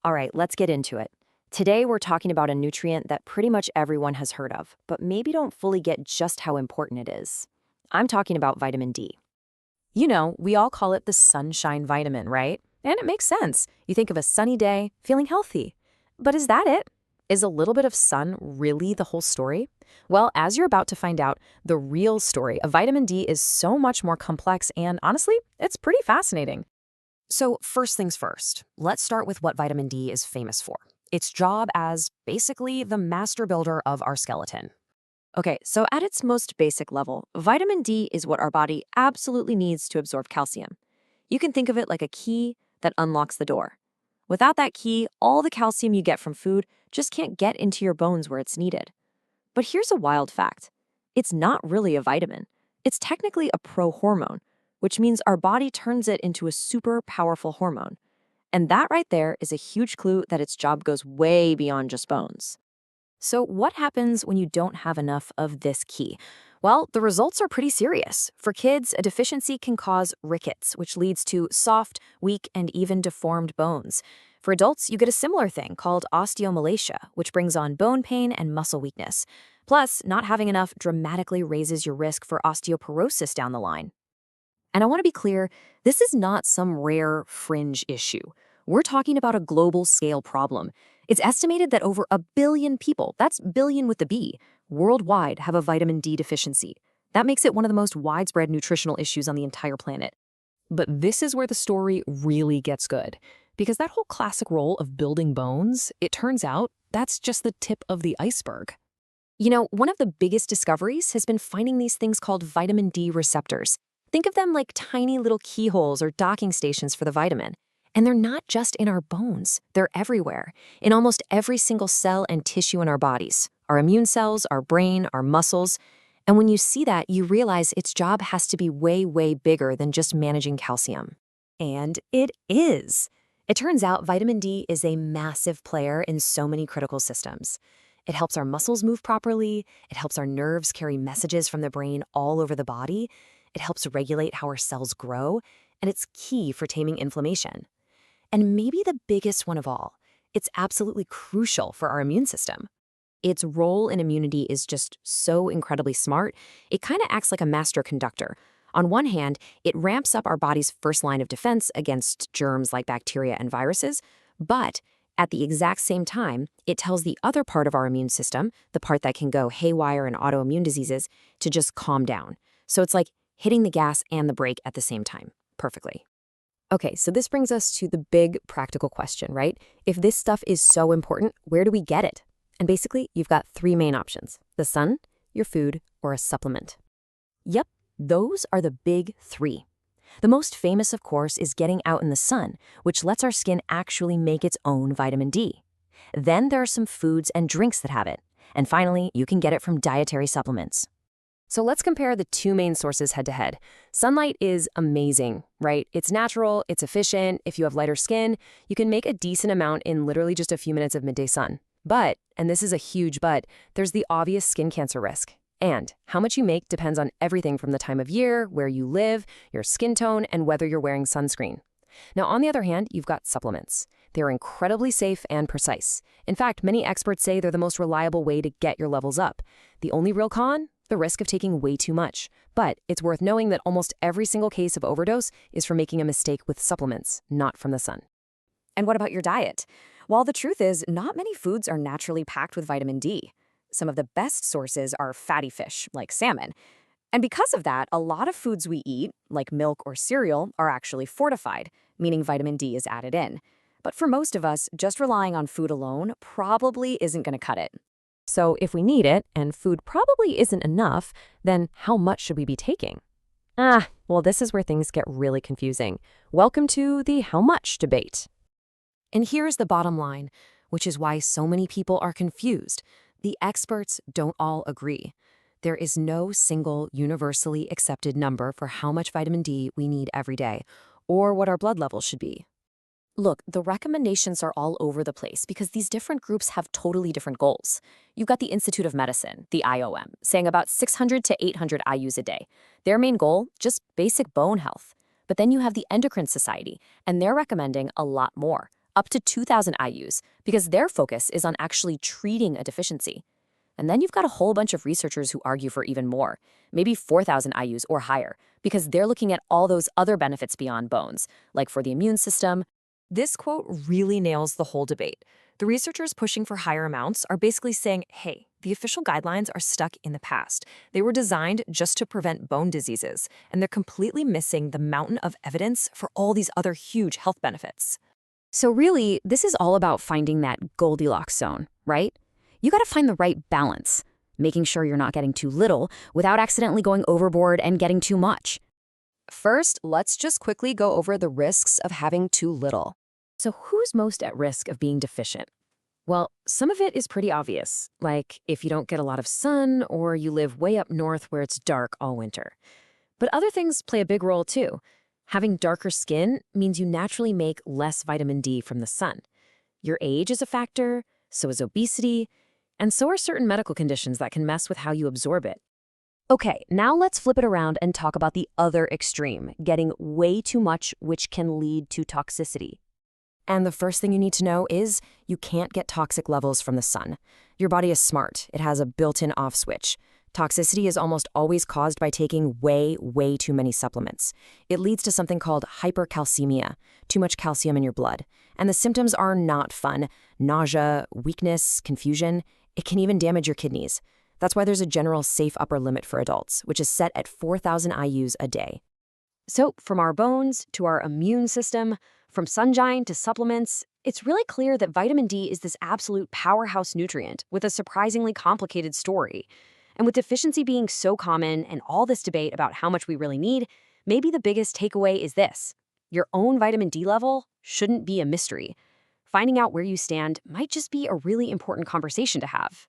All right, let's get into it. Today, we're talking about a nutrient that pretty much everyone has heard of, but maybe don't fully get just how important it is. I'm talking about vitamin D. You know, we all call it the sunshine vitamin, right? And it makes sense. You think of a sunny day, feeling healthy. But is that it? Is a little bit of sun really the whole story? Well, as you're about to find out, the real story of vitamin D is so much more complex and honestly, it's pretty fascinating. So first things first, let's start with what vitamin D is famous for. Its job as basically the master builder of our skeleton. Okay, so at its most basic level, vitamin D is what our body absolutely needs to absorb calcium. You can think of it like a key that unlocks the door. Without that key, all the calcium you get from food just can't get into your bones where it's needed. But here's a wild fact. It's not really a vitamin. It's technically a prohormone, which means our body turns it into a super powerful hormone. And that right there is a huge clue that its job goes way beyond just bones. So what happens when you don't have enough of this key? Well, the results are pretty serious. For kids, a deficiency can cause rickets, which leads to soft, weak, and even deformed bones. For adults, you get a similar thing called osteomalacia, which brings on bone pain and muscle weakness. Plus, not having enough dramatically raises your risk for osteoporosis down the line. And I want to be clear, this is not some rare fringe issue. We're talking about a global scale problem. It's estimated that over 1 billion people, that's billion with the B, worldwide have a vitamin D deficiency. That makes it one of the most widespread nutritional issues on the entire planet. But this is where the story really gets good. Because that whole classic role of building bones, it turns out that's just the tip of the iceberg. You know, one of the biggest discoveries has been finding these things called vitamin D receptors. Think of them like tiny little keyholes or docking stations for the vitamin. And they're not just in our bones, they're everywhere, in almost every single cell and tissue in our bodies, our immune cells, our brain, our muscles. And when you see that, you realize its job has to be way, way bigger than just managing calcium. And it is. It turns out vitamin D is a massive player in so many critical systems. It helps our muscles move properly, it helps our nerves carry messages from the brain all over the body, it helps regulate how our cells grow, and it's key for taming inflammation. And maybe the biggest one of all, it's absolutely crucial for our immune system. Its role in immunity is just so incredibly smart, it kind of acts like a master conductor. On one hand, it ramps up our body's first line of defense against germs like bacteria and viruses, but at the exact same time, it tells the other part of our immune system, the part that can go haywire in autoimmune diseases, to just calm down. So it's like hitting the gas and the brake at the same time, perfectly. Okay, so this brings us to the big practical question, right? If this stuff is so important, where do we get it? And basically, you've got 3 main options: the sun, your food, or a supplement. Yep, those are the big 3. The most famous, of course, is getting out in the sun, which lets our skin actually make its own vitamin D. Then there are some foods and drinks that have it. And finally, you can get it from dietary supplements. So let's compare the 2 main sources head to head. Sunlight is amazing, right? It's natural, it's efficient. If you have lighter skin, you can make a decent amount in literally just a few minutes of midday sun. But, and this is a huge but, there's the obvious skin cancer risk. And how much you make depends on everything from the time of year, where you live, your skin tone, and whether you're wearing sunscreen. Now, on the other hand, you've got supplements. They're incredibly safe and precise. In fact, many experts say they're the most reliable way to get your levels up. The only real con? The risk of taking way too much. But it's worth knowing that almost every single case of overdose is from making a mistake with supplements, not from the sun. And what about your diet? Well, the truth is, not many foods are naturally packed with vitamin D. Some of the best sources are fatty fish, like salmon. And because of that, a lot of foods we eat, like milk or cereal, are actually fortified, meaning vitamin D is added in. But for most of us, just relying on food alone probably isn't going to cut it. So if we need it, and food probably isn't enough, then how much should we be taking? Well, this is where things get really confusing. Welcome to the how much debate. And here's the bottom line, which is why so many people are confused. The experts don't all agree. There is no single universally accepted number for how much vitamin D we need every day, or what our blood levels should be. Look, the recommendations are all over the place because these different groups have totally different goals. You've got the Institute of Medicine, the IOM, saying about 600 to 800 IUs a day. Their main goal, just basic bone health. But then you have the Endocrine Society, and they're recommending a lot more, up to 2,000 IUs, because their focus is on actually treating a deficiency. And then you've got a whole bunch of researchers who argue for even more, maybe 4,000 IUs or higher, because they're looking at all those other benefits beyond bones, like for the immune system. This quote really nails the whole debate. The researchers pushing for higher amounts are basically saying, hey, the official guidelines are stuck in the past. They were designed just to prevent bone diseases, and they're completely missing the mountain of evidence for all these other huge health benefits. So really, this is all about finding that Goldilocks zone, right? You got to find the right balance, making sure you're not getting too little without accidentally going overboard and getting too much. First, let's just quickly go over the risks of having too little. So who's most at risk of being deficient? Well, some of it is pretty obvious, like if you don't get a lot of sun or you live way up north where it's dark all winter. But other things play a big role too. Having darker skin means you naturally make less vitamin D from the sun. Your age is a factor, so is obesity, and so are certain medical conditions that can mess with how you absorb it. Okay, now let's flip it around and talk about the other extreme, getting way too much, which can lead to toxicity. And the first thing you need to know is you can't get toxic levels from the sun. Your body is smart. It has a built-in off switch. Toxicity is almost always caused by taking way too many supplements. It leads to something called hypercalcemia, too much calcium in your blood. And the symptoms are not fun: nausea, weakness, confusion. It can even damage your kidneys. That's why there's a general safe upper limit for adults, which is set at 4,000 IUs a day. So from our bones to our immune system, from sunshine to supplements, it's really clear that vitamin D is this absolute powerhouse nutrient with a surprisingly complicated story. And with deficiency being so common and all this debate about how much we really need, maybe the biggest takeaway is this: your own vitamin D level shouldn't be a mystery. Finding out where you stand might just be a really important conversation to have.